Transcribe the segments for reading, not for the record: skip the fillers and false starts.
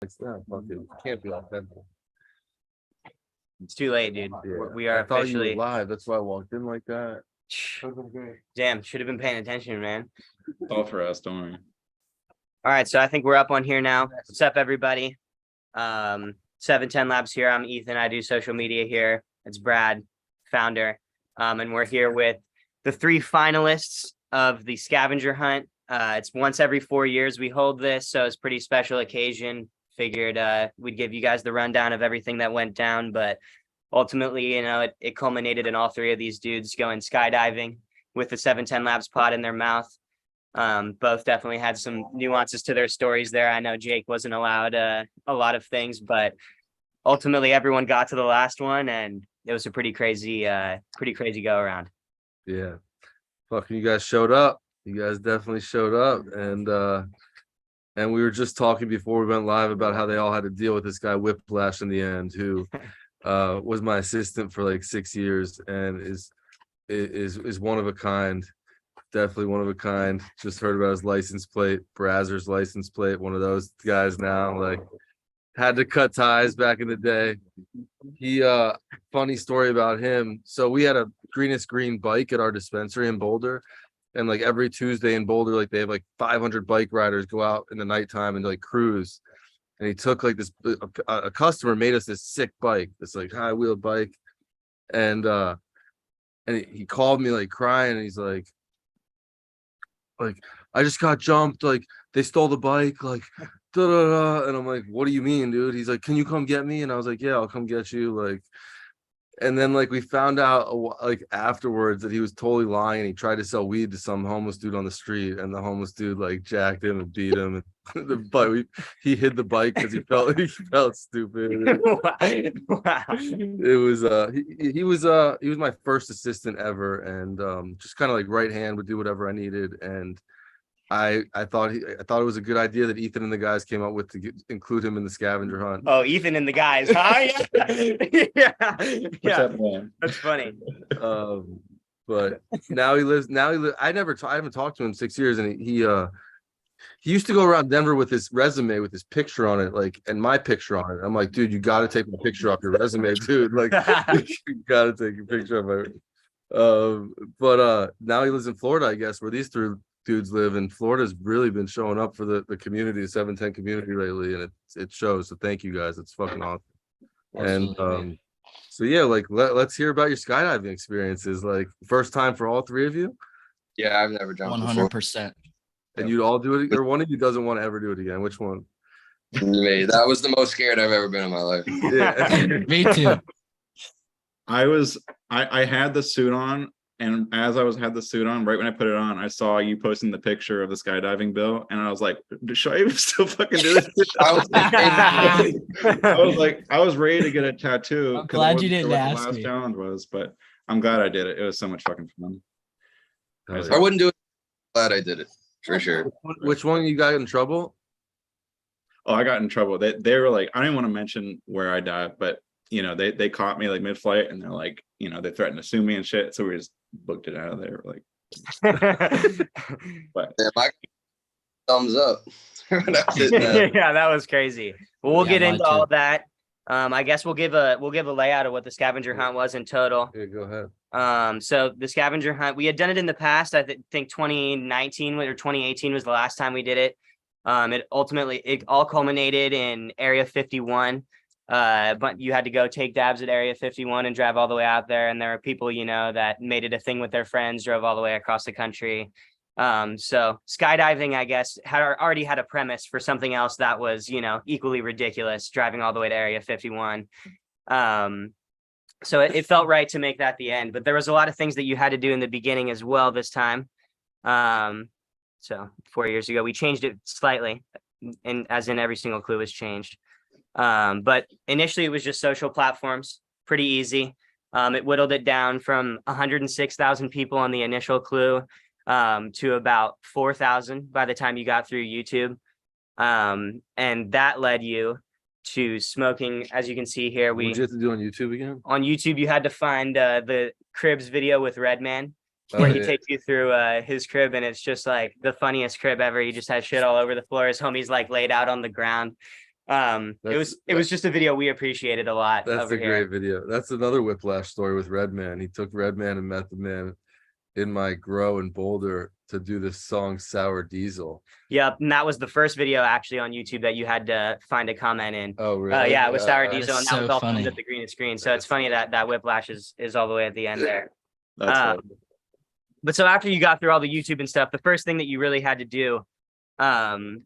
Like that. Fucking can't be authentic. It's too late, dude. Yeah. We are I thought you officially were live. That's why I walked in like that. damn. Should have been paying attention, man. All for us, don't worry. All right, so I think we're up on here now. What's up, everybody? 710 Labs here. I'm Ethan. I do social media here. It's Brad, founder. And we're here with the 3 finalists of the scavenger hunt. It's once every 4 years we hold this, so it's a pretty special occasion. Figured we'd give you guys the rundown of everything that went down, but ultimately, you know, it culminated in all 3 of these dudes going skydiving with the 710 Labs pod in their mouth. Both definitely had some nuances to their stories there. I know Jake wasn't allowed a lot of things, but ultimately everyone got to the last one, and it was a pretty crazy go around. Yeah. Fucking you guys showed up. You guys definitely showed up. And we were just talking before we went live about how they all had to deal with this guy Whiplash in the end, who was my assistant for like 6 years and is one of a kind. Definitely one of a kind. Just heard about his license plate, Brazzers license plate, one of those guys now. Like, had to cut ties back in the day. He funny story about him. So we had a greenest green bike at our dispensary in Boulder. And like every Tuesday in Boulder, like they have like 500 bike riders go out in the nighttime and like cruise. And he took like this, a customer made us this sick bike, this like high wheel bike. And he called me like crying, and he's like, I just got jumped, like they stole the bike, like da da da. And I'm like, what do you mean, dude? He's like, can you come get me? And I was like, yeah, I'll come get you. Like, and then like we found out like afterwards that he was totally lying, and he tried to sell weed to some homeless dude on the street, and the homeless dude like jacked him and beat him. And he hid the bike because he felt stupid. Wow. It was he was my first assistant ever, and just kind of like right hand, would do whatever I needed. And I thought it was a good idea that Ethan and the guys came up with to include him in the scavenger hunt. Oh, Ethan and the guys, huh? Yeah. That's funny. But now he lives. I haven't talked to him in 6 years, and he used to go around Denver with his resume with his picture on it, like, and my picture on it. I'm like, dude, you got to take my picture off your resume, dude. Like, you got to take a picture of my. But now he lives in Florida, I guess, where these 3 dudes live. And Florida's really been showing up for the community, the 710 community lately, and it shows. So thank you guys. It's fucking awesome. And so yeah, like let's hear about your skydiving experiences. Like, first time for all 3 of you? Yeah, I've never jumped 100%. And you'd all do it, or one of you doesn't want to ever do it again? Which one? Me. That was the most scared I've ever been in my life. Yeah. Me too. I had the suit on, and as I had the suit on, right when I put it on, I saw you posting the picture of the skydiving bill, and I was like, should I even still fucking do this? I was ready to get a tattoo. I'm glad you didn't ask what the last me. challenge was, but I'm glad I did it. It was so much fucking fun. I wouldn't do it. Glad I did it for sure. Which one you got in trouble? Oh, I got in trouble. They were like, I don't even want to mention where I died, but you know, they caught me like mid-flight, and they're like, you know, they threatened to sue me and shit. So we just booked it out of there. Like, but yeah, my thumbs up. Yeah, that was crazy. But we'll get into all that. I guess we'll give a layout of what the scavenger hunt was in total. Yeah, go ahead. So the scavenger hunt, we had done it in the past. I think 2019 or 2018 was the last time we did it. It all culminated in Area 51. But you had to go take dabs at Area 51 and drive all the way out there. And there are people, you know, that made it a thing with their friends, drove all the way across the country. So skydiving, I guess, already had a premise for something else that was, you know, equally ridiculous, driving all the way to Area 51. So it felt right to make that the end, but there was a lot of things that you had to do in the beginning as well this time. So 4 years ago, we changed it slightly, and as in every single clue was changed. But initially it was just social platforms, pretty easy. It whittled it down from 106,000 people on the initial clue to about 4,000 by the time you got through YouTube. And that led you to smoking. As you can see here, What did you have to do on YouTube again? On YouTube, you had to find the Cribs video with Redman, where he takes you through his crib, and it's just like the funniest crib ever. He just has shit all over the floor. His homie's like laid out on the ground. It was just a video we appreciated a lot. That's over a here. great video. That's another Whiplash story with Redman. He took Redman and Method Man in my grow in Boulder to do this song Sour Diesel. Yep, and that was the first video actually on YouTube that you had to find a comment in. Oh, really? Yeah, it was Sour Diesel, and That's that was so all filmed funny. at the green screen. So it's funny that Whiplash is all the way at the end there. That's Uh, what- But so after you got through all the YouTube and stuff, the first thing that you really had to do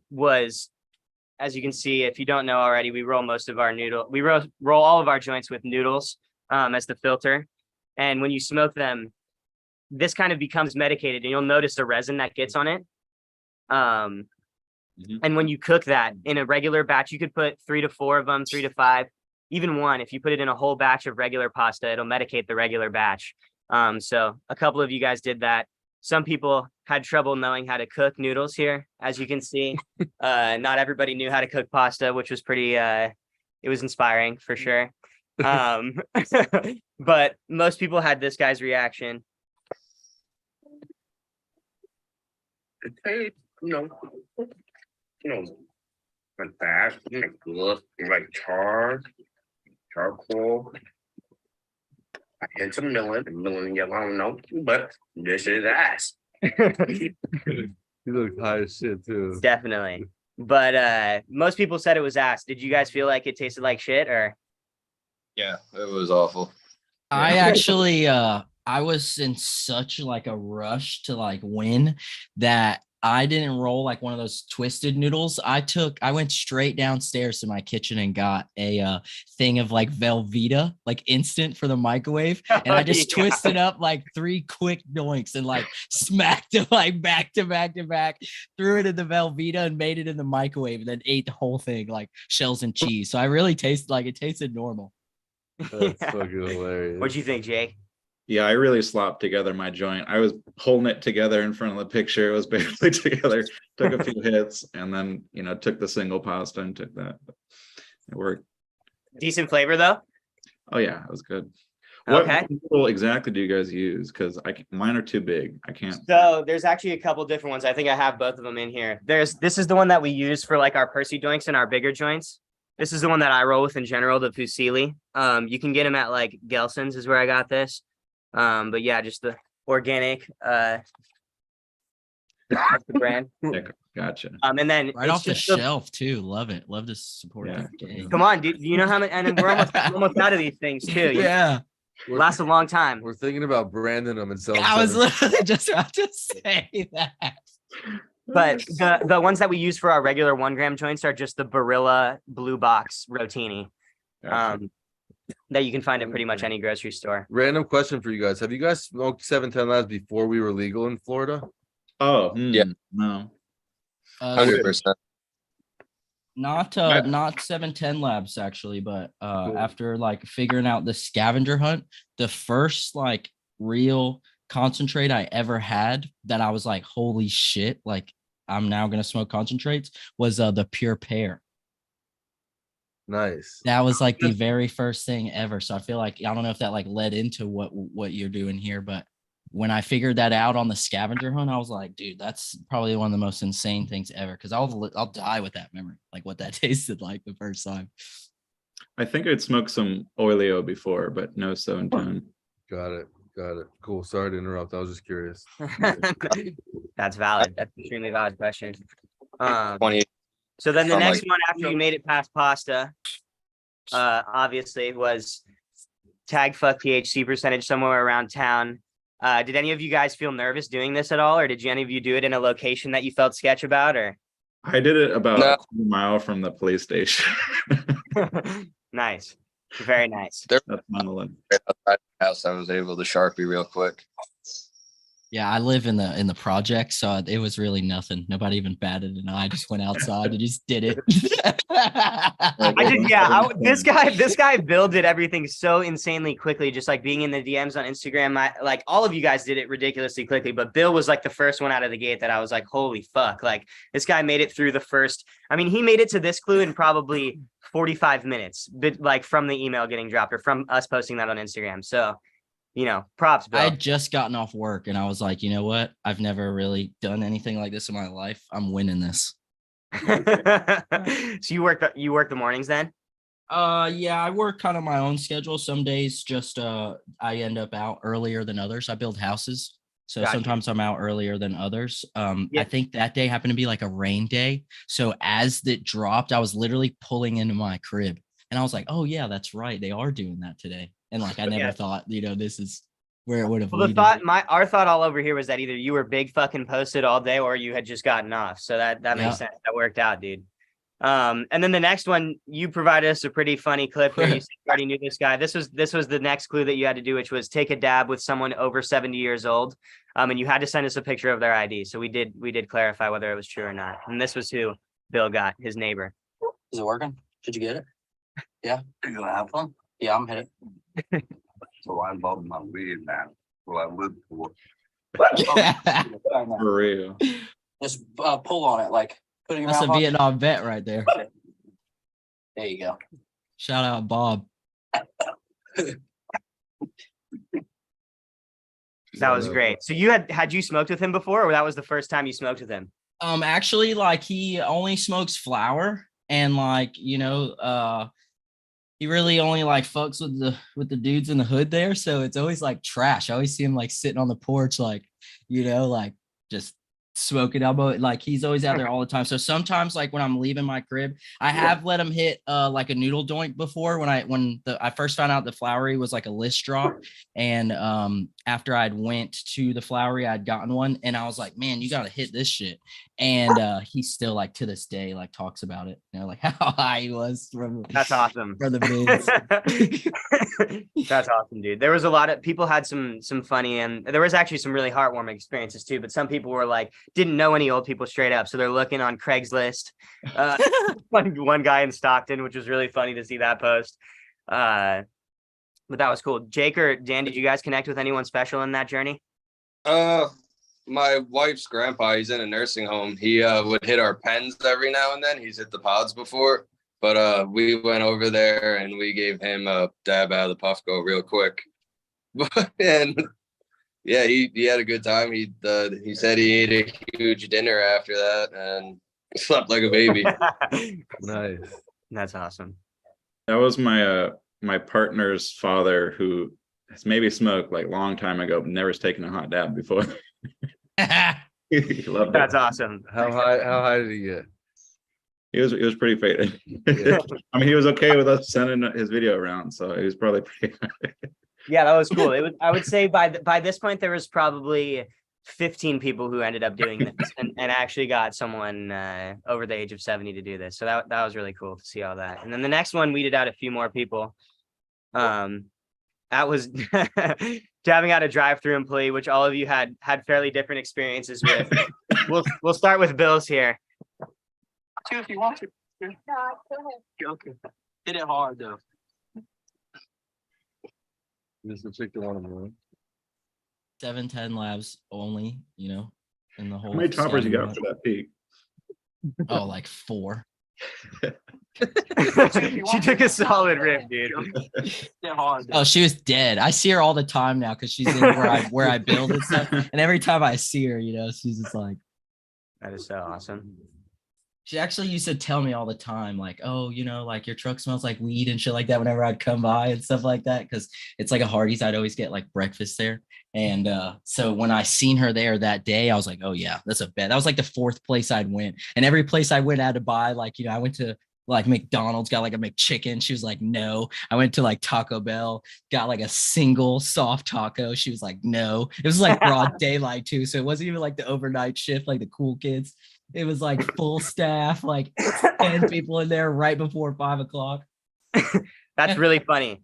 was, as you can see, if you don't know already, we roll roll all of our joints with noodles as the filter. And when you smoke them, this kind of becomes medicated, and you'll notice the resin that gets on it. And when you cook that in a regular batch, you could put 3 to 4 of them, 3 to 5, even 1. If you put it in a whole batch of regular pasta, it'll medicate the regular batch. So a couple of you guys did that. Some people had trouble knowing how to cook noodles here, as you can see. Not everybody knew how to cook pasta, which was pretty, it was inspiring for sure. But most people had this guy's reaction. It tastes, like that, like good, like charcoal. I had some milling, yeah, I don't know, but this is ass. He looked high as shit too. Definitely. But most people said it was ass. Did you guys feel like it tasted like shit, or? Yeah, it was awful. I actually I was in such like a rush to like win that I didn't roll like one of those twisted noodles. I went straight downstairs to my kitchen and got a thing of like Velveeta, like instant for the microwave. And I just Yeah. twisted up like 3 quick doinks and like smacked it like back to back to back, threw it in the Velveeta and made it in the microwave and then ate the whole thing like shells and cheese. So I really tasted like it tasted normal. That's fucking hilarious. What'd you think, Jake? Yeah, I really slopped together my joint. I was holding it together in front of the picture. It was barely together. Took a few hits and then, took the single pasta and took that. It worked. Decent flavor though. Oh yeah, it was good. What Okay. noodle exactly do you guys use? Because mine are too big. I can't. So there's actually a couple different ones. I think I have both of them in here. This is the one that we use for like our Percy joints and our bigger joints. This is the one that I roll with in general, the Fusilli. You can get them at like Gelson's is where I got this. But yeah, just the organic that's the brand. Gotcha. And then Right it's off the just shelf too. Love it. Love to support Yeah. the game. Come on, dude. You know how many, and then we're almost out of these things too. Yeah. Lasts a long time. We're thinking about branding them and selling. I was them. literally just about to say that. But the ones that we use for our regular 1 gram joints are just the Barilla Blue Box Rotini. Gotcha. That you can find at pretty much any grocery store. Random question for you guys. Have you guys smoked 710 labs before we were legal in Florida? Oh, Yeah. No. 100%. Not Yeah. not 710 labs actually, but Cool. after like figuring out the scavenger hunt, the first like real concentrate I ever had that I was like, holy shit, like I'm now gonna smoke concentrates was the pure pear. Nice. That was like the very first thing ever. So I feel like I don't know if that like led into what you're doing here, but when I figured that out on the scavenger hunt, I was like, dude, that's probably one of the most insane things ever. Cause I'll die with that memory, like what that tasted like the first time. I think I'd smoked some Oleo before, but no 710. Got it. Cool. Sorry to interrupt. I was just curious. That's valid. That's an extremely valid question. 20. So then the I'm next like- one after you made it past pasta, obviously was tag fuck THC percentage somewhere around town. Did any of you guys feel nervous doing this at all, or did any of you do it in a location that you felt sketch about, or? I did it about No. a quarter mile from the police station. Nice, very nice. That's on the list. Outside the house, I was able to Sharpie real quick. Yeah, I live in the project, so it was really nothing. Nobody even batted an eye. I just went outside and just did it. This guy Bill did everything so insanely quickly, just like being in the DMs on Instagram. Like all of you guys did it ridiculously quickly, but Bill was like the first one out of the gate that I was like, holy fuck. Like this guy made it through he made it to this clue in probably 45 minutes, but like from the email getting dropped or from us posting that on Instagram. So, props, Bill. I had just gotten off work and I was like, you know what? I've never really done anything like this in my life. I'm winning this. So you work the mornings then? Yeah, I work kind of my own schedule. Some days just I end up out earlier than others. I build houses. So Gotcha. sometimes I'm out earlier than others. Yeah. I think that day happened to be like a rain day. So as it dropped, I was literally pulling into my crib and I was like, oh yeah, that's right. They are doing that today. And like I never Yeah. thought, this is where it would have Well, leaded. our thought all over here was that either you were big fucking posted all day or you had just gotten off. So that Yeah. makes sense. That worked out, dude. And then the next one, you provided us a pretty funny clip here. You said you already knew this guy. This was the next clue that you had to do, which was take a dab with someone over 70 years old. And you had to send us a picture of their ID. So we did clarify whether it was true or not. And this was who Bill got, his neighbor. Is it working? Did you get it? Yeah. You gonna have fun? Yeah, I'm hit it. So I love my weed, man. Well, I live for. For real. Just pull on it, like put it in your That's a mouth. Vietnam vet right there. There you go. Shout out Bob. That was great. So you had you smoked with him before, or that was the first time you smoked with him? Actually, like he only smokes flower and like, he really only like fucks with the dudes in the hood there. So it's always like trash. I always see him like sitting on the porch, like, like just smoking elbow. Like he's always out there all the time. So sometimes like when I'm leaving my crib, I have let him hit like a noodle joint before when I first found out the flowery was like a list drop. And after I'd went to the flowery, I'd gotten one and I was like, man, you gotta hit this shit. And he still like to this day like talks about it, like how high he was from That's awesome. for the vids. That's awesome, dude. There was a lot of people had some funny, and there was actually some really heartwarming experiences too. But some people were like, didn't know any old people straight up, so they're looking on Craigslist. One guy in Stockton, which was really funny to see that post. But that was cool. Jake or Dan, did you guys connect with anyone special in that journey? My wife's grandpa, he's in a nursing home. He would hit our pens every now and then. He's hit the pods before, but we went over there and we gave him a dab out of the puff go real quick. And yeah, he had a good time. He said he ate a huge dinner after that and slept like a baby. Nice. That's awesome. That was my my partner's father, who has maybe smoked like long time ago, but never's taken a hot dab before. He loved That's it. awesome. How high did he get? He was pretty faded. Yeah. I mean, he was okay with us sending his video around, so he was probably pretty. Yeah, that was cool. It was, I would say by this point there was probably 15 people who ended up doing this and actually got someone over the age of 70 to do this. So that was really cool to see all that. And then the next one weeded out a few more people. That was dabbing out a drive-through employee, which all of you had fairly different experiences with. We'll start with Bill's here. If you want to. Okay. Hit it hard though. This particular one of them. 710 labs only, in the whole. How many toppers you got scouting for that peak? route. Oh, like 4. She took a solid rip, dude. Hit hard though. Oh, she was dead. I see her all the time now because she's in where I build and stuff. And every time I see her, she's just like. That is so awesome. She actually used to tell me all the time, like, oh, like your truck smells like weed and shit like that whenever I'd come by and stuff like that. Cause it's like a Hardee's. I'd always get like breakfast there. And so when I seen her there that day, I was like, oh yeah, that's a bet. That was like the 4th place I'd went. And every place I went out to buy, like, I went to like McDonald's, got like a McChicken. She was like, no. I went to like Taco Bell, got like a single soft taco. She was like, no. It was like broad daylight too. So it wasn't even like the overnight shift, like the cool kids. It was like full staff, like 10 people in there right before 5 o'clock. That's really funny.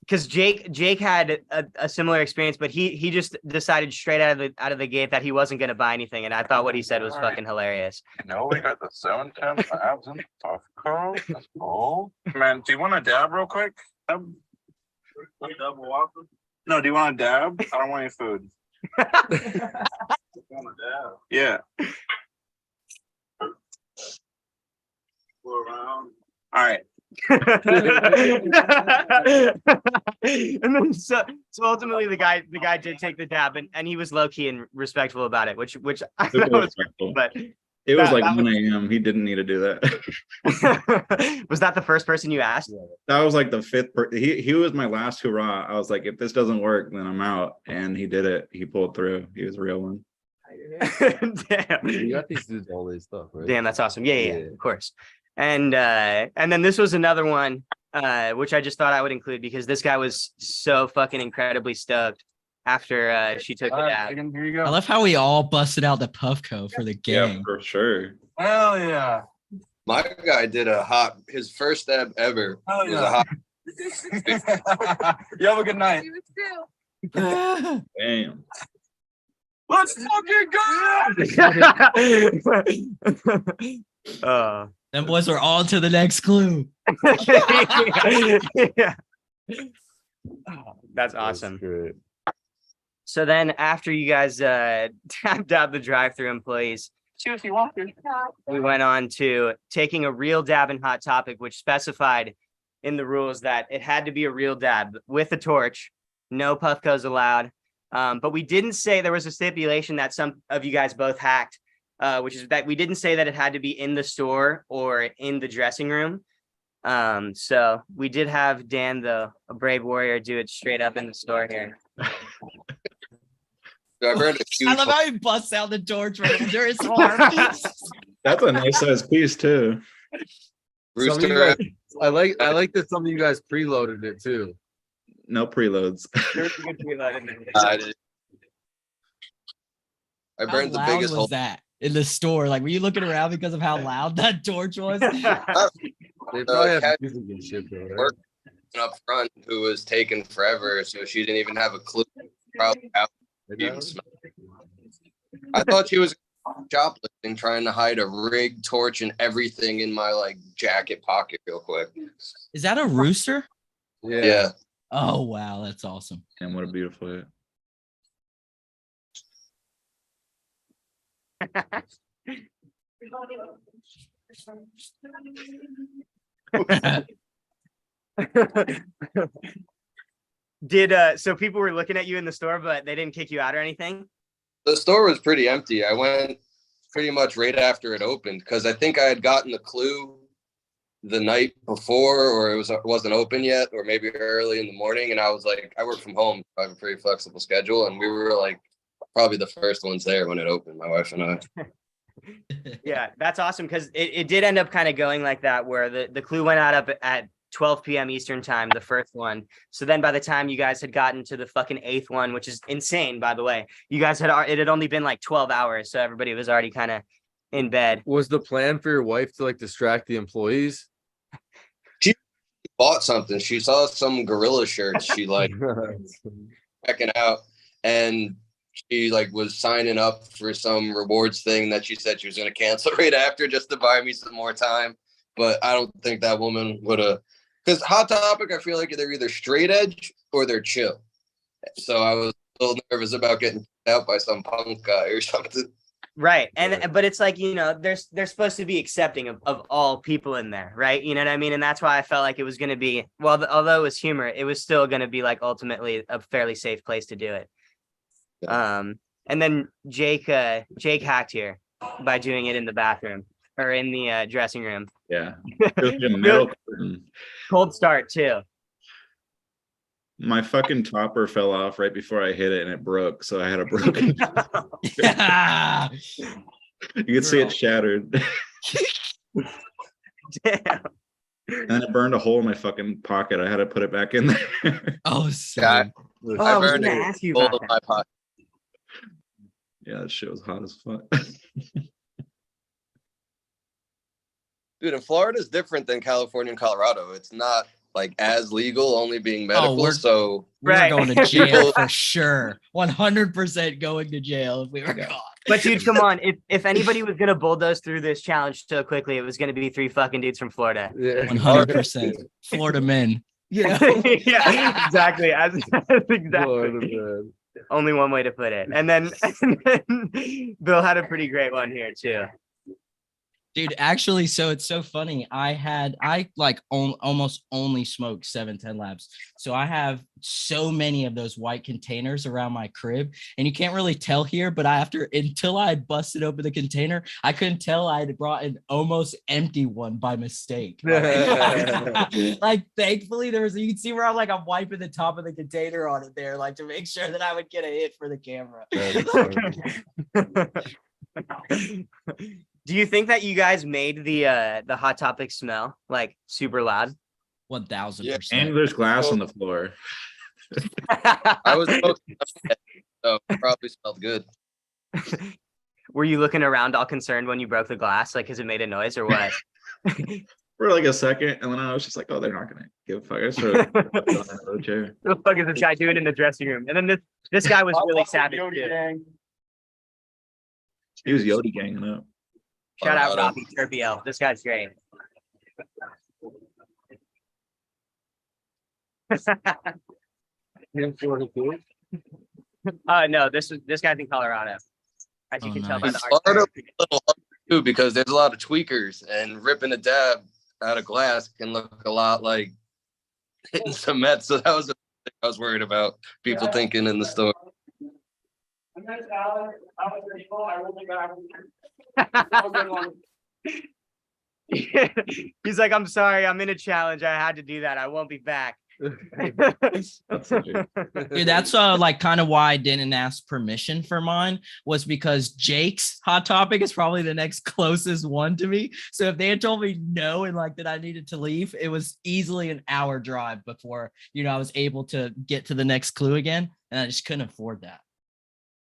Because Jake had a similar experience, but he just decided straight out of the gate that he wasn't going to buy anything, and I thought what he said was fucking hilarious. We got the 710 labs and tough girl. That's cool. Man, do you want a dab real quick? Double waffle? No, do you want a dab? I don't want any food. Yeah. All right. And then so ultimately the guy did take the dab and he was low key and respectful about it, which I Super know was, respectful. but It was That- like that 1 a.m. He didn't need to do that. Was that the first person you asked? That was like the fifth. He was my last hurrah. I was like, if this doesn't work, then I'm out. And he did it. He pulled through. He was a real one. Damn. You got these dudes all this stuff, right? Damn, that's awesome. Yeah, of course. And then this was another one, which I just thought I would include because this guy was so fucking incredibly stoked after she took the dab. Here you I go. love how we all busted out the Puffco for the Yeah, gang. for sure. Hell yeah. My guy did his first dab ever Hell was a hot. You have a good night. Damn. Let's fucking go. Them boys are on to the next clue. Yeah. That's awesome. Great. So then after you guys tapped out the drive-through employees, we went on to taking a real dab in Hot Topic, which specified in the rules that it had to be a real dab with a torch, no Puffcos allowed. But we didn't say there was a stipulation that some of you guys both hacked, which is that we didn't say that it had to be in the store or in the dressing room. So we did have Dan, a brave warrior, do it straight up in the store here. I burned a huge I love how he busts out the torch right under his arm. That's a nice size piece too. Some of you rooster. guys- I like that some of you guys preloaded it too. No preloads. I did. I How burned the loud biggest was hole. that in the store? Like, were you looking around because of how loud that torch was? They probably have cat- music and shit though, right? Work up front who was taking forever, so she didn't even have a clue. Probably how They to even don't? smell. I thought she was shoplifting, trying to hide a rig, torch, and everything in my like jacket pocket real quick. Is that a rooster? Yeah. Oh wow, that's awesome. And what a beautiful hit. So people were looking at you in the store, but they didn't kick you out or anything? The store was pretty empty. I went pretty much right after it opened because I think I had gotten the clue the night before, or it wasn't open yet, or maybe early in the morning. And I was like, I work from home. I have a pretty flexible schedule, and we were like probably the first ones there when it opened, my wife and I. Yeah, that's awesome because it did end up kind of going like that, where the clue went out up at 12 p.m. Eastern time, the first one. So then by the time you guys had gotten to the fucking 8th one, which is insane, by the way, it had only been like 12 hours. So everybody was already kind of in bed. Was the plan for your wife to like distract the employees? Bought something. She saw some gorilla shirts. She like checking out, and she like was signing up for some rewards thing that she said she was going to cancel right after just to buy me some more time. But I don't think that woman would have, because Hot Topic, I feel like they're either straight edge or they're chill. So I was a little nervous about getting out by some punk guy or something. Right. But it's like, they're supposed to be accepting of all people in there. Right. You know what I mean? And that's why I felt like it was going to be, well, although it was humor, it was still going to be like ultimately a fairly safe place to do it. And then Jake hacked here by doing it in the bathroom or in the dressing room. Yeah. It was a metal curtain. Cold start too. My fucking topper fell off right before I hit it and it broke. So I had a broken. Yeah. You could see it shattered. Damn. And then it burned a hole in my fucking pocket. I had to put it back in there. Oh, Yeah, sad. Oh, I I was burned gonna a ask you hole about in my pocket. Yeah, that shit was hot as fuck. Dude, and Florida is different than California and Colorado. It's not like as legal, only being medical. we're- So We're Right. going to jail for sure. 100% going to jail if we were caught. But dude, come on. If anybody was gonna bulldoze through this challenge so quickly, it was gonna be 3 fucking dudes from Florida. Yeah. 100%. Florida men. Yeah, exactly. Exactly. Florida, man. Only one way to put it. And then Bill had a pretty great one here too. Dude, actually, so it's so funny. I like almost only smoke 710 labs. So I have so many of those white containers around my crib, and you can't really tell here, but until I had busted open the container, I couldn't tell I had brought an almost empty one by mistake. Like thankfully you can see where I'm wiping the top of the container on it there, like to make sure that I would get a hit for the camera. Do you think that you guys made the Hot Topic smell like super loud? 1000%. And there's glass on the floor. I was so it probably smelled good. Were you looking around all concerned when you broke the glass, like because it made a noise or what? For like a second, and then I was just like, "Oh, they're not gonna give a fuck." I just sort of on another chair. What the fuck is this guy doing in the dressing room? And then this guy was really savage too. He was Yodi ganging up. Shout out Robbie Turbiel. This guy's great. No, this guy's in Colorado. As you can tell by the Florida a little hard too, because there's a lot of tweakers, and ripping a dab out of glass can look a lot like hitting some meth. So that was the thing I was worried about, people thinking in the store. He's like, I'm sorry, I'm in a challenge. I had to do that. I won't be back. Dude, that's like kind of why I didn't ask permission for mine, was because Jake's Hot Topic is probably the next closest one to me. So if they had told me no and like that I needed to leave, it was easily an hour drive before I was able to get to the next clue again, and I just couldn't afford that.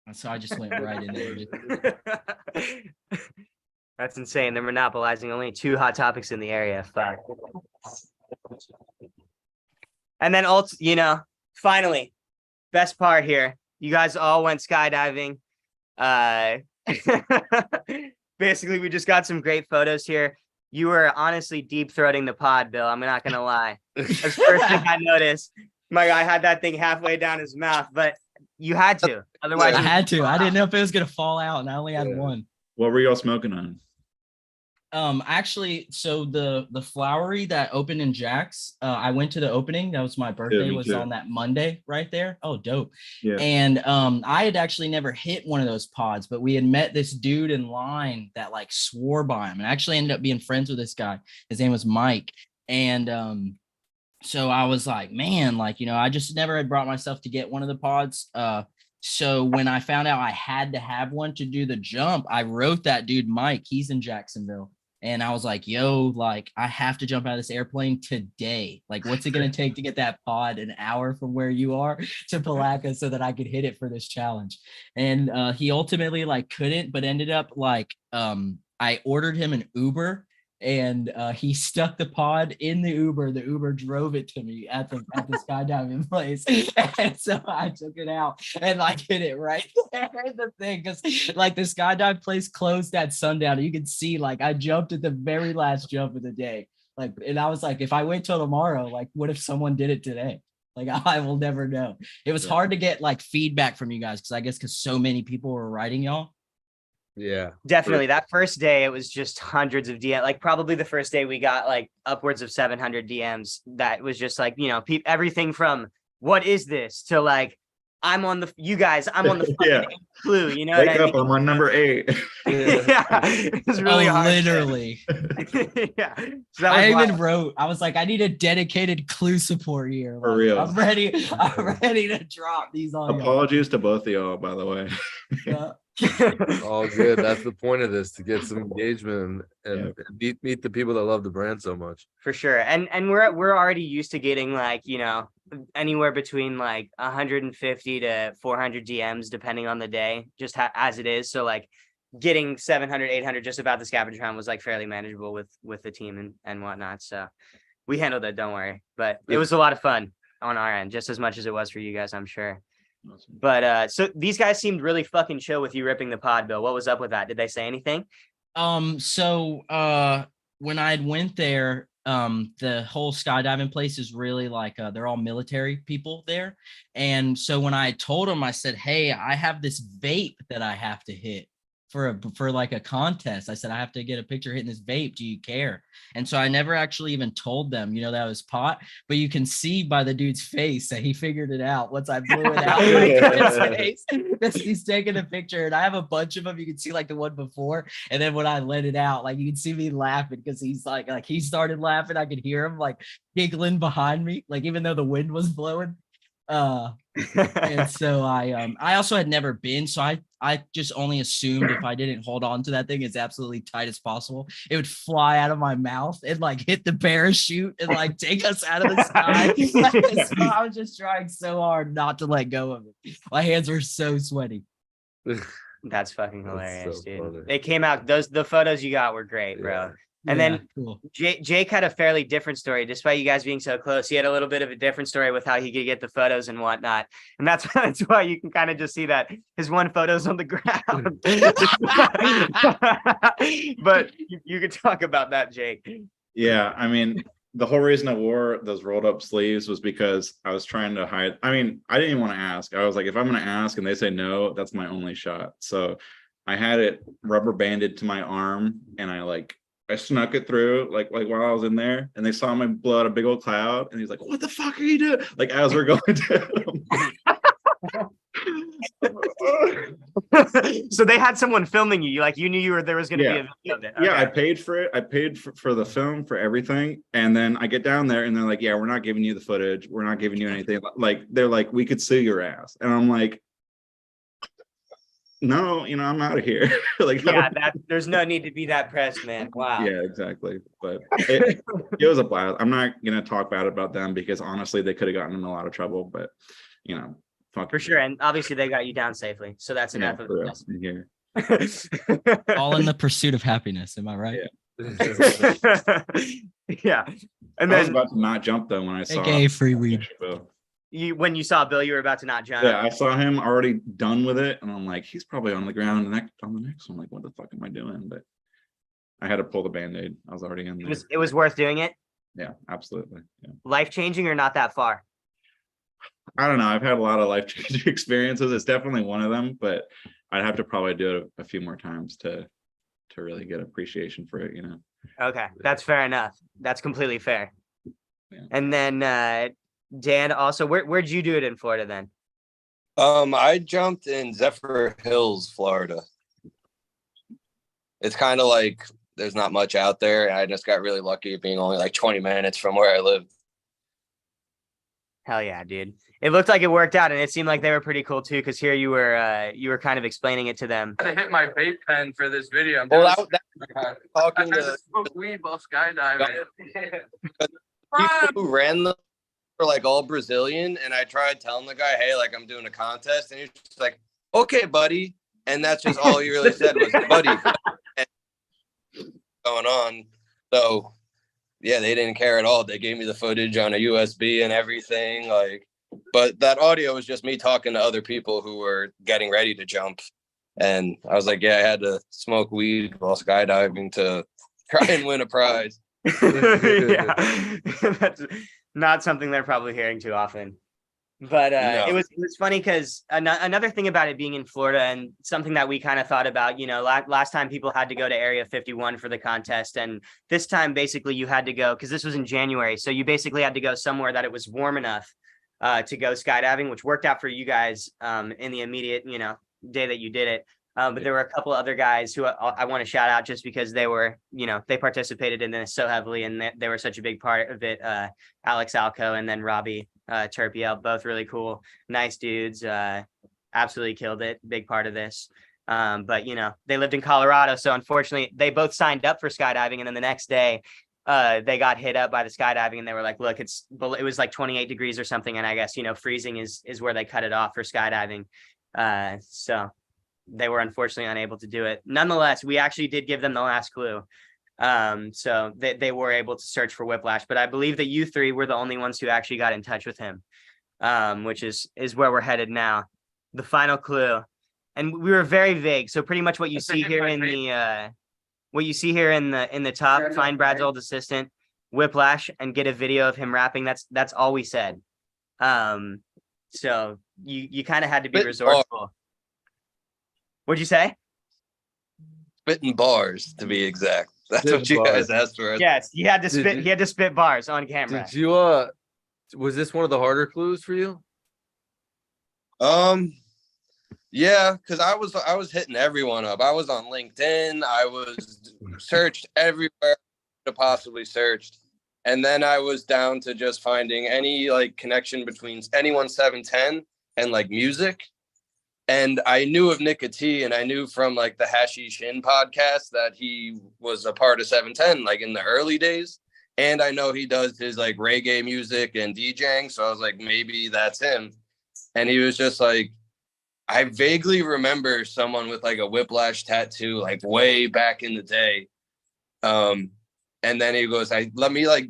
And so I just went right in there. That's insane. They're monopolizing only 2 Hot Topics in the area. Fuck. And then finally, best part here. You guys all went skydiving. Basically, we just got some great photos here. You were honestly deep throating the pod, Bill. I'm not gonna lie. That's the first thing I noticed. My guy had that thing halfway down his mouth, but you had to. Otherwise, I had to. I didn't know if it was gonna fall out, and I only had one. What were y'all smoking on? Actually, so the flowery that opened in Jack's, I went to the opening. That was my birthday, was on that Monday right there. Oh, dope. Yeah. And I had actually never hit one of those pods, but we had met this dude in line that like swore by him, and actually ended up being friends with this guy. His name was Mike. And so I was like, man, like, I just never had brought myself to get one of the pods. So when I found out I had to have one to do the jump, I wrote that dude, Mike, he's in Jacksonville. And I was like, yo, like, I have to jump out of this airplane today. Like, what's it going to take to get that pod an hour from where you are to Palaca so that I could hit it for this challenge? And he ultimately like couldn't, but ended up like, I ordered him an Uber, and he stuck the pod in the Uber. The Uber drove it to me at the skydiving place. And so I took it out and like hit it right there in the thing, because like the skydive place closed at sundown. You could see like I jumped at the very last jump of the day. Like, and I was like, if I wait till tomorrow, like what if someone did it today? Like I will never know. It was hard to get like feedback from you guys, because so many people were writing y'all. Yeah, definitely. That first day, it was just hundreds of DMs. Like probably the first day we got like upwards of 700 DMs. That was just like, everything from what is this to like, I'm on the fucking clue, Wake what I up, mean? I'm on number 8. Yeah, it was really hard. Literally. Yeah. So that I was even wrote, I was like, I need a dedicated clue support here. For Like, real. I'm ready to drop these on y'all. Apologies to both of y'all, by the way. all good. That's the point of this, to get some engagement and meet the people that love the brand so much. For sure. And we're already used to getting like, anywhere between like 150 to 400 DMs depending on the day, just as it is. So like getting 700, 800 just about the scavenger hunt was like fairly manageable with the team and whatnot. So we handled it, don't worry. But it was a lot of fun on our end, just as much as it was for you guys, I'm sure. But so these guys seemed really fucking chill with you ripping the pod, Bill. What was up with that? Did they say anything? So when I went there, the whole skydiving place is really like they're all military people there. And so when I told them, I said, hey, I have this vape that I have to hit. for like a contest. I said, I have to get a picture hitting this vape. Do you care? And so I never actually even told them, that was pot, but you can see by the dude's face that he figured it out once I blew it out like his face, because he's taking a picture. And I have a bunch of them. You can see like the one before. And then when I let it out, like you can see me laughing because he's like he started laughing. I could hear him like giggling behind me, like even though the wind was blowing. And so I also had never been, so I just only assumed if I didn't hold on to that thing as absolutely tight as possible, it would fly out of my mouth and like hit the parachute and like take us out of the sky. So I was just trying so hard not to let go of it. My hands were so sweaty. That's fucking That's hilarious, so dude. funny. They came out, the photos you got were great, bro. Yeah. And Yeah, then cool. Jake had a fairly different story, despite you guys being so close. He had a little bit of a different story with how he could get the photos and whatnot. And that's why you can kind of just see that his one photo's on the ground. But you could talk about that, Jake. Yeah, I mean, the whole reason I wore those rolled up sleeves was because I was trying to hide. I mean, I didn't even want to ask. I was like, if I'm going to ask and they say no, that's my only shot. So I had it rubber banded to my arm, and I snuck it through like while I was in there, and they saw me blow out a big old cloud, and he's like, "What the fuck are you doing?" Like as we're going down. So they had someone filming you. Like you knew there was going to be a video of it. Yeah, Okay. I paid for it. I paid for the film, for everything. And then I get down there and they're like, yeah, we're not giving you the footage. We're not giving you anything. Like, they're like, we could sue your ass. And I'm like, no, I'm out of here. Like, Yeah, there's no need to be that pressed, man. Wow. yeah, exactly. But it was a blast. I'm not going to talk bad about them because honestly, they could have gotten in a lot of trouble, but fuck. For sure. And obviously they got you down safely. So that's Yeah, enough of for real. this. Here. All in the pursuit of happiness. Am I right? Yeah. And I was then about to not jump though when I saw AKA free weed. Bill. when you saw Bill, you were about to not jump. Yeah, I saw him already done with it, and I'm like, he's probably on the ground on the next one. Like, what the fuck am I doing? But I had to pull the band-aid. I was already in there. It was worth doing it. Yeah, absolutely. Yeah. Life-changing or not that far? I don't know. I've had a lot of life-changing experiences. It's definitely one of them, but I'd have to probably do it a few more times to really get appreciation for it, Okay, that's fair enough. That's completely fair. Yeah. And then Dan, also, where'd you do it in Florida then? I jumped in Zephyr Hills, Florida. It's kind of like there's not much out there. I just got really lucky being only like 20 minutes from where I lived. Hell yeah, dude. It looked like it worked out, and it seemed like they were pretty cool too, because here you were kind of explaining it to them. I hit my vape pen for this video. I'm Well, doing talking I to smoke weed while skydiving. people who ran them were like all Brazilian, and I tried telling the guy, hey, like I'm doing a contest, and he's just like, okay, buddy. And that's just all he really said was buddy. And going on. So yeah, they didn't care at all. They gave me the footage on a USB and everything. But that audio was just me talking to other people who were getting ready to jump. And I was like, yeah, I had to smoke weed while skydiving to try and win a prize. Yeah, that's not something they're probably hearing too often. But No. it was funny because another thing about it being in Florida, and something that we kind of thought about, last time people had to go to Area 51 for the contest, and this time basically you had to go, because this was in January, so you basically had to go somewhere that it was warm enough to go skydiving, which worked out for you guys in the immediate day that you did it. But there were a couple other guys who I want to shout out just because they were, they participated in this so heavily, and they were such a big part of it. Alex Alco and then Robbie Turpiel, both really cool, nice dudes, absolutely killed it. Big part of this. But they lived in Colorado, so unfortunately they both signed up for skydiving, and then the next day they got hit up by the skydiving, and they were like, look, it was like 28 degrees or something, and I guess freezing is where they cut it off for skydiving. So they were unfortunately unable to do it. Nonetheless, we actually did give them the last clue. So they were able to search for Whiplash, but I believe that you three were the only ones who actually got in touch with him, which is where we're headed now. The final clue, and we were very vague. So pretty much what you see here in the top, find Brad's old assistant, Whiplash, and get a video of him rapping. That's all we said. So you kind of had to be Bit resourceful. What'd you say? spitting bars to be exact. That's Spitting what you guys asked for. Yes, he had to Did spit. you- He had to spit bars on camera. Did you was this one of the harder clues for you? Yeah, because I was hitting everyone up. I was on LinkedIn. I was searched everywhere to possibly searched. And then I was down to just finding any like connection between anyone 710 and like music. And I knew of Nick T, and I knew from like the Hashish In podcast that he was a part of 710 like in the early days. And I know he does his like reggae music and DJing. So I was like, maybe that's him. And he was just like, I vaguely remember someone with like a whiplash tattoo, like way back in the day. And then he goes, let me like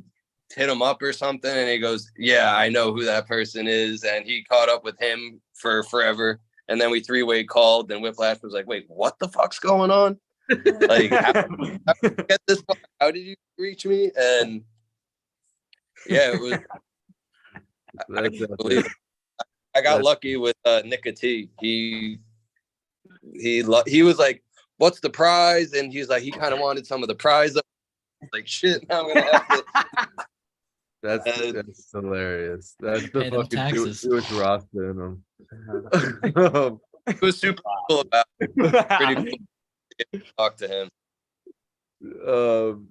hit him up or something. And he goes, yeah, I know who that person is. And he caught up with him for forever. And then we three-way called, and Whiplash was like, wait, what the fuck's going on? Like, how did you get this far? How did you reach me? And yeah, it was. I can't believe it. I got lucky with Nick T. He was like, what's the prize? And he's like, he kind of wanted some of the prize. Like, shit, now I'm gonna have to. That's hilarious. That's the Pay them fucking taxes. Jewish roster in them. It was super cool about it. Pretty cool to talk to him.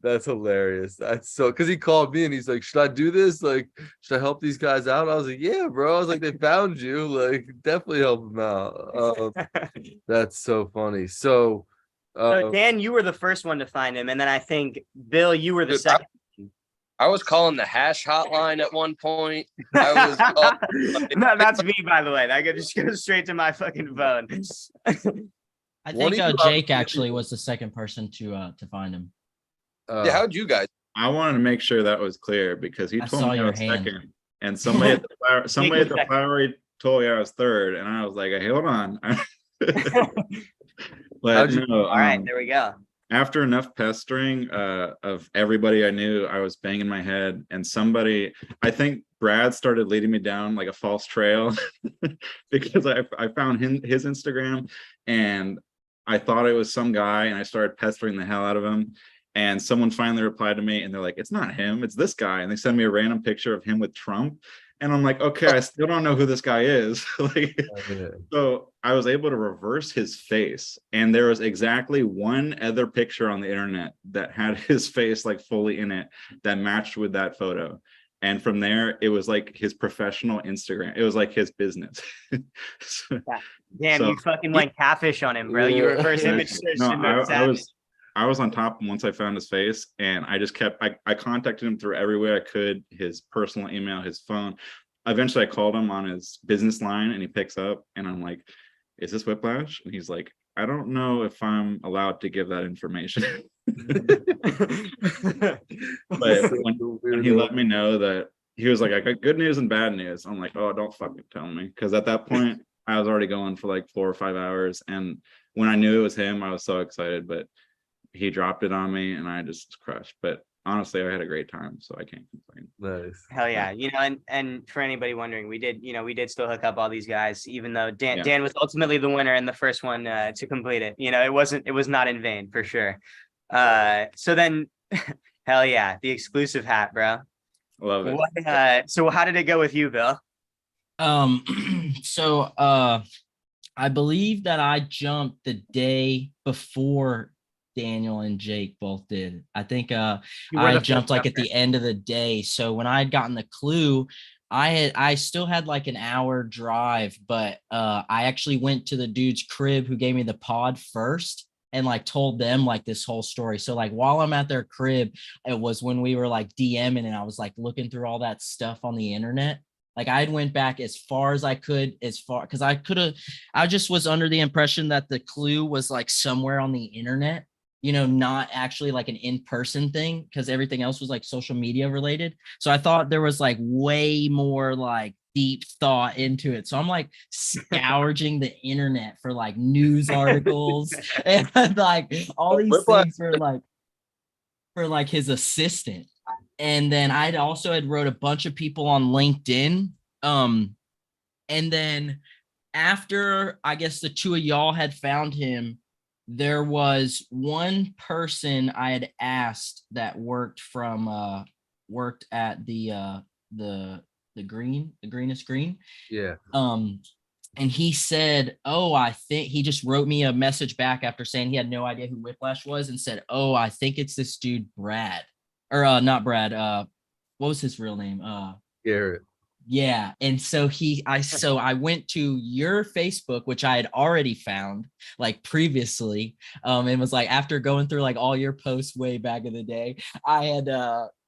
That's hilarious. That's so because he called me and he's like, should I do this? Like, should I help these guys out? I was like, yeah, bro. I was like, they found you. Like, definitely help them out. That's so funny. So So Dan, you were the first one to find him, and then I think Bill, you were the Dude, second. I was calling the hash hotline at one point. I was No, that's me, by the way. That could just go straight to my fucking phone. I One think of you Jake obviously- actually was the second person to find him. yeah, how'd you guys? I wanted to make sure that was clear because he I told saw me I your was hand. second, and somebody at the second. flowery told me I was third, and I was like, hey, hold on. But How'd you- no, All right, there we go. after enough pestering of everybody I knew, I was banging my head, and somebody, I think Brad started leading me down like a false trail because I found his Instagram, and I thought it was some guy, and I started pestering the hell out of him. And someone finally replied to me, and they're like, it's not him, it's this guy. And they send me a random picture of him with Trump. And I'm like, okay, I still don't know who this guy is. Like, yeah. so I was able to reverse his face. And there was exactly one other picture on the internet that had his face like fully in it that matched with that photo. And from there, it was like his professional Instagram. It was like his business. So- Damn, So- you fucking went catfish on him, bro. You reverse Yeah. image searched No, him. to I was on top once I found his face, and I just kept I contacted him through every way I could, his personal email, his phone. Eventually I called him on his business line, and he picks up, and I'm like, is this Whiplash? And he's like, I don't know if I'm allowed to give that information. But when he let me know that, he was like, I got good news and bad news. I'm like, oh, don't fucking tell me. Because at that point, I was already going for like 4 or 5 hours. And when I knew it was him, I was so excited. But he dropped it on me, and I just crushed. But honestly, I had a great time, so I can't complain. Nice. Hell yeah. You know, and for anybody wondering, we did still hook up all these guys, even though Yeah. Dan was ultimately the winner and the first one to complete it. You know, it was not in vain for sure. So then hell yeah, the exclusive hat, bro. Love it. What, so how did it go with you, Bill? So I believe that I jumped the day before Daniel and Jake both did. I think You were I the jumped first like at jumper. the end of the day. So when I had gotten the clue, I still had like an hour drive, but I actually went to the dude's crib who gave me the pod first and like told them like this whole story. So like while I'm at their crib, it was when we were like DMing and I was like looking through all that stuff on the internet. Like I went back as far as I could, because I just was under the impression that the clue was like somewhere on the internet, you know, not actually like an in-person thing, because everything else was like social media related. So I thought there was like way more like deep thought into it. So I'm like scourging the internet for like news articles and like all these things for like his assistant. And then I'd also had wrote a bunch of people on LinkedIn. And then after I guess the two of y'all had found him, there was one person I had asked that worked at the greenest green. Yeah. And he said, "Oh, I think," he just wrote me a message back after saying he had no idea who Whiplash was, and said, "Oh, I think it's this dude Brad, or not Brad. What was his real name? Garrett. Yeah." And so I went to your Facebook, which I had already found like previously, and was like, after going through like all your posts way back in the day, I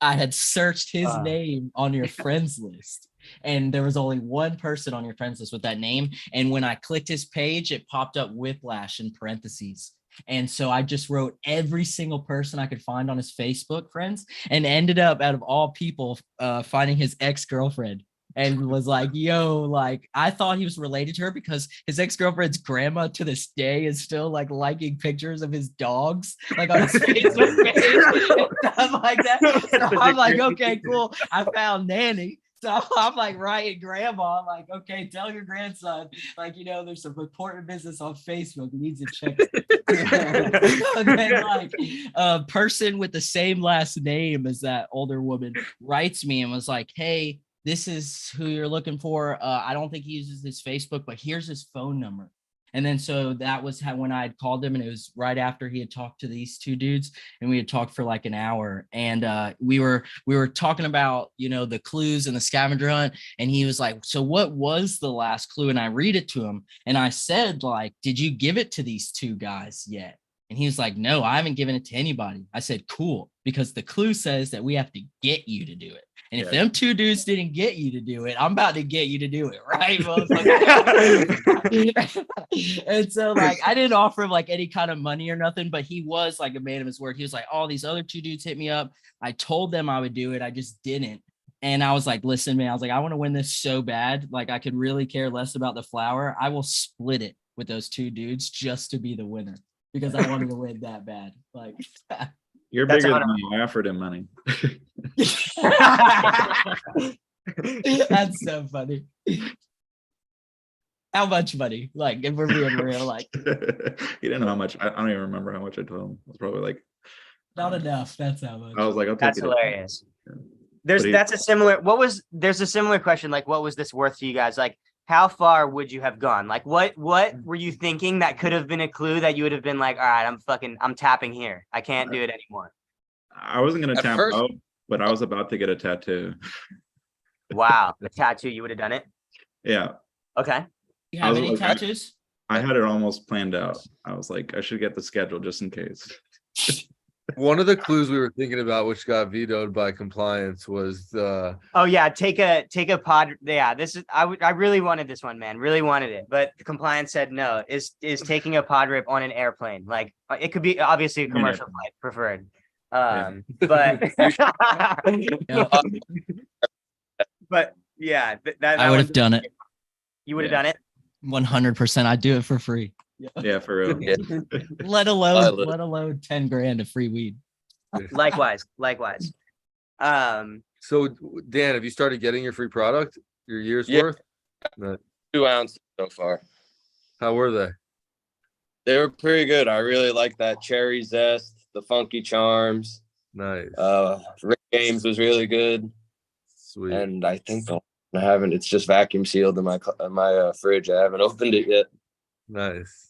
had searched his name on your friends list, and there was only one person on your friends list with that name. And when I clicked his page, it popped up Whiplash in parentheses. And so I just wrote every single person I could find on his Facebook friends, and ended up, out of all people, finding his ex-girlfriend. And was like, yo, like, I thought he was related to her because his ex-girlfriend's grandma to this day is still like liking pictures of his dogs, like on his Facebook page and stuff like that. So I'm like, okay, cool. I found Nanny. So I'm like writing grandma, like, okay, tell your grandson, like, there's some important business on Facebook. He needs to check it. And then like a person with the same last name as that older woman writes me and was like, hey, this is who you're looking for. I don't think he uses his Facebook, but here's his phone number. And then so that was when I had called him, and it was right after he had talked to these two dudes, and we had talked for like an hour. And we were talking about, the clues and the scavenger hunt. And he was like, so what was the last clue? And I read it to him, and I said, like, did you give it to these two guys yet? And he was like, no, I haven't given it to anybody. I said, cool, because the clue says that we have to get you to do it. And if them two dudes didn't get you to do it, I'm about to get you to do it, right? And so like, I didn't offer him like any kind of money or nothing, but he was like a man of his word. He was like, oh, these other two dudes hit me up. I told them I would do it. I just didn't. And I was like, listen, man, I was like, I want to win this so bad. Like, I could really care less about the flower. I will split it with those two dudes just to be the winner, because I wanted to win that bad. Like, you're bigger than me. I offered him money. That's so funny. How much money? Like, if we're being real, like, He didn't know how much. I don't even remember how much I told him. It was probably like not enough. That's how much. I was like, I'll take That's it. hilarious. Yeah. There's But there's a similar question, like, what was this worth to you guys? Like, how far would you have gone? Like, what were you thinking that could have been a clue that you would have been like, all right, I'm tapping here. I can't do it anymore. I wasn't gonna At tap first- out, but I was about to get a tattoo. Wow. The tattoo, you would have done it? Yeah, Okay. You I have was any like, tattoos? I had it almost planned out. I was like, I should get the schedule just in case. One of the clues we were thinking about, which got vetoed by compliance, was the Oh yeah, take a pod. Yeah, this is I really wanted this one, man. Really wanted it, but the compliance said no. Is taking a pod rip on an airplane. Like, it could be obviously a commercial flight preferred. But but yeah, that I would have done it. You would have done it. 100%. I'd do it for free. Yeah, for real. Yeah. Let alone 10 grand of free weed. Likewise. So Dan, have you started getting your free product, your year's Yeah. worth? No. 2 ounces so far. How were they? They were pretty good. I really like that cherry zest, the funky charms. Nice. Rick Games was really good. Sweet. And I think I haven't. It's just vacuum sealed in my fridge. I haven't opened it yet. Nice.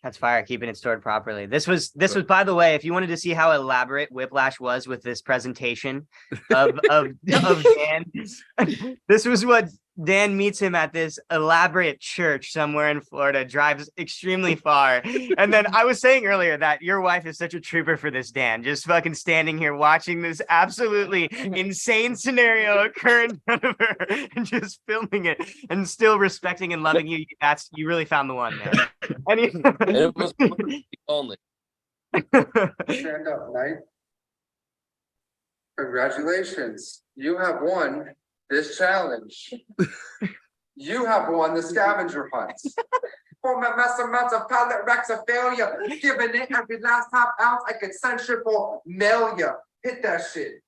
That's fire, keeping it stored properly. This was, by the way, if you wanted to see how elaborate Whiplash was with this presentation of Dan, this was what Dan meets him at this elaborate church somewhere in Florida, drives extremely far. And then I was saying earlier that your wife is such a trooper for this, Dan, just fucking standing here watching this absolutely insane scenario occur in front of her and just filming it and still respecting and loving you. You really found the one, man. And It was only. Stand up, Knight. Congratulations. You have won this challenge. You have won the scavenger hunt. For my mass amounts of pallet racks of failure, giving it every last half ounce I could censure for Melia. Hit that shit.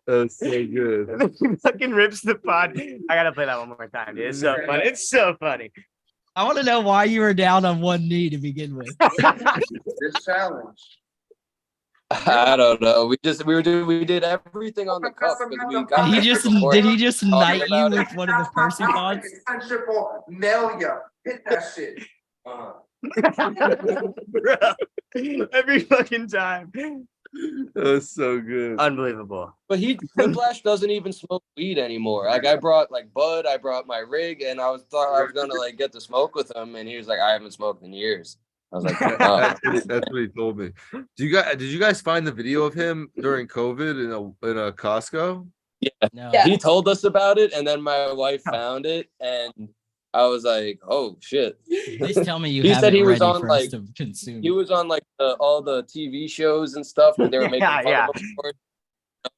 That's so good. And then he fucking rips the pod. I gotta play that one more time, dude. It's so funny. It's so funny. I want to know why you were down on one knee to begin with. This challenge. I don't know. We did everything on the cuff because we got. Did he just Talking knight you about it. with one of the Percy pods? Sensual Melia. Hit that shit. Bro, every fucking time. That's so good. Unbelievable. But Whiplash doesn't even smoke weed anymore. Like I brought like bud, I brought my rig, and I was gonna like get to smoke with him, and he was like, I haven't smoked in years. I was like, oh. That's what he told me. Did you guys find the video of him during COVID in a Costco? No. He told us about it, and then my wife found it, and I was like, "Oh shit!" Please tell me you He have said it he was ready on, for like, us to consume. He was on like all the TV shows and stuff that they were making fun Yeah. of him for.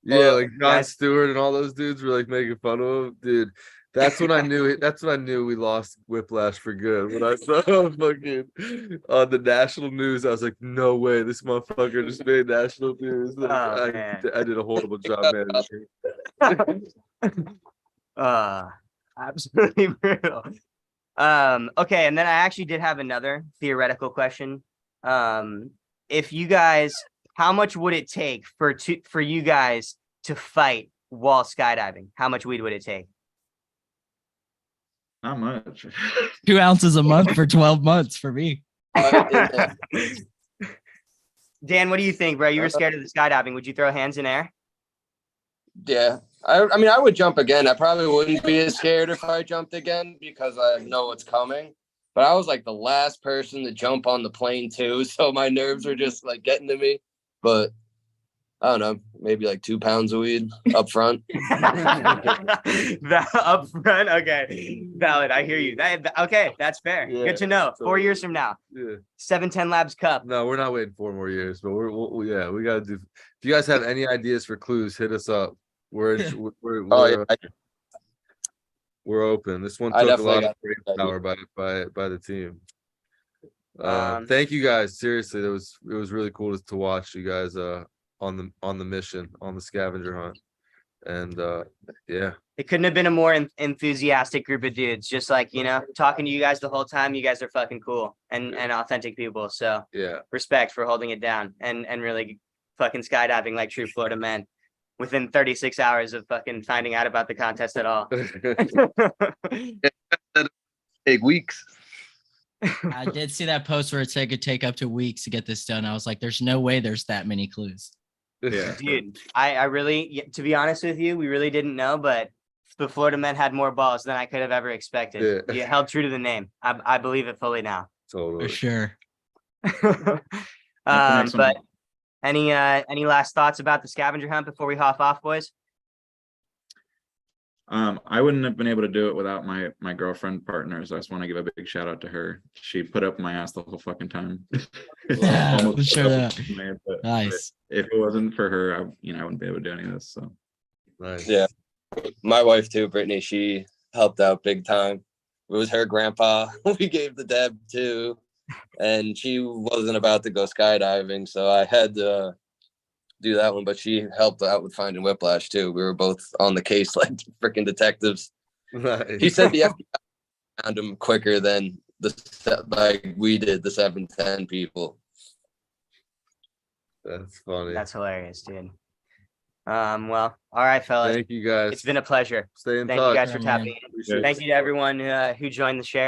Yeah, like Jon Yes. Stewart and all those dudes were like making fun of him, dude. That's when I knew. That's when I knew we lost Whiplash for good. When I saw him fucking on the national news, I was like, "No way, this motherfucker just made national news." Like, Oh, man. I did a horrible job managing. Absolutely brutal. Okay, and then I actually did have another theoretical question. If you guys, how much would it take for you guys to fight while skydiving? How much weed would it take? Not much. 2 ounces a month for 12 months for me. Dan, what do you think, bro? You were scared of the skydiving. Would you throw hands in air? Yeah, I mean, I would jump again. I probably wouldn't be as scared if I jumped again because I know what's coming. But I was like the last person to jump on the plane too, so my nerves were just like getting to me. But I don't know, maybe like 2 pounds of weed up front. That up front, okay, valid. I hear you. Okay, that's fair. Yeah, Good to know. 4 totally. years from now, Yeah. 710 Labs Cup. No, we're not waiting 4 more years, but yeah, we gotta do. If you guys have any ideas for clues, hit us up. We're we're open. This one I took a lot definitely of brain got power by the team. Um, Thank you guys. Seriously, it was really cool to watch you guys on the mission on the scavenger hunt, and yeah. It couldn't have been a more enthusiastic group of dudes. Just like, talking to you guys the whole time. You guys are fucking cool and authentic people. So Yeah. respect for holding it down and really fucking skydiving like true Florida men within 36 hours of fucking finding out about the contest at all. Take weeks. I did see that post where it said it could take up to weeks to get this done. I was like, there's no way there's that many clues. Yeah. Dude, I really, to be honest with you, we really didn't know, but the Florida men had more balls than I could have ever expected. Yeah. You held true to the name. I believe it fully now. Totally. For sure. But any last thoughts about the scavenger hunt before we hop off, boys? I wouldn't have been able to do it without my girlfriend partner. So I just want to give a big shout out to her. She put up with my ass the whole fucking time. Yeah, Almost for sure put up that. with me, but Nice. if it wasn't for her, I wouldn't be able to do any of this. So Nice. Yeah. My wife too, Brittany, she helped out big time. It was her grandpa we gave the deb to, and she wasn't about to go skydiving, so I had to do that one, but she helped out with finding Whiplash too. We were both on the case like freaking detectives. Nice. He said the FBI found him quicker than we did, the 710 people. That's funny. That's hilarious, dude. Well, all right, fellas. Thank you guys. It's been a pleasure. Stay in Thank touch. you guys for Yeah, man. tapping in. Appreciate it. Thank you to everyone who joined the share.